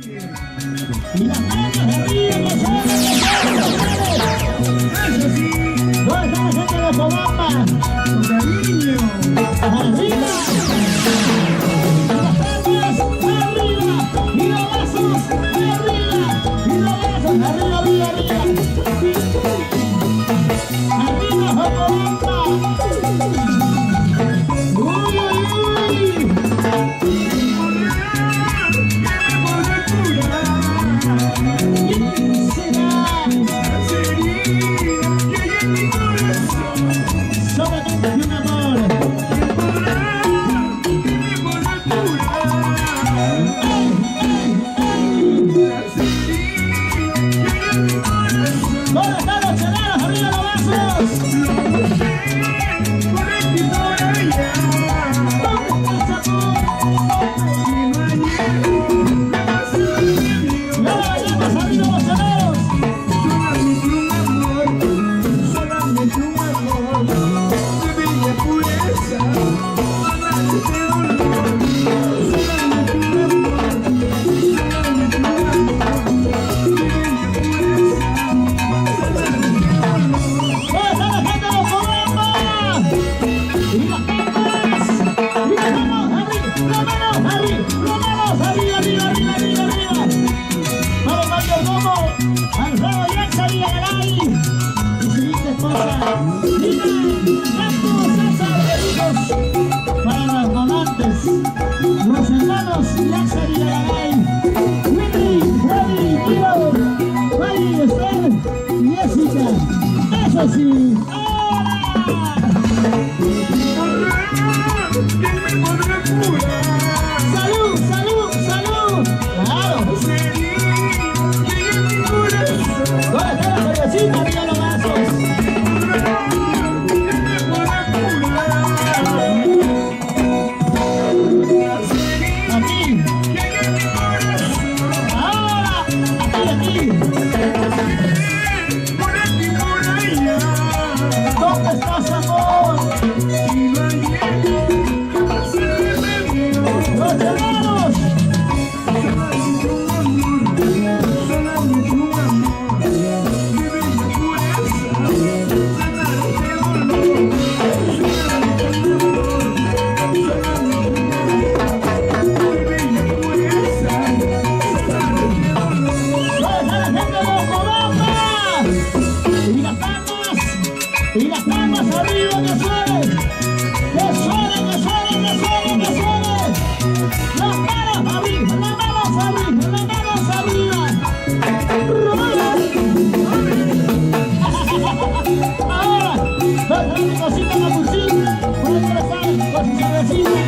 Y las manos arriba, que suene, eso sí. ¿Dónde está la gente de Cobamba? Con cariño. Arriba. Y las palmas arriba. Y los brazos arriba. Y los brazos arriba, arriba, arriba. Arriba, Cobamba. Uy, uy, uy. Solamente un amor. ¿Dónde están los cheleros? ¡Arriba los vasos! Para los donantes, los hermanos Lázaro y Garay, Willy, Freddy, Tiro, Mari, Esther y Jessica. Eso sí, ¡ahora! ¡Salud, salud, salud! ¡Claro! ¿Dónde está la cervecita? ¡Arriba los vasos! ¿Dónde estás, amor? ¡Los hermanos! Y las palmas arriba, que suene, que suene, que suene, que suene, que suene. Las manos arriba, las manos arriba, las manos arriba. Ahora, cosita, la cosita, puede ingresar con su cervecita.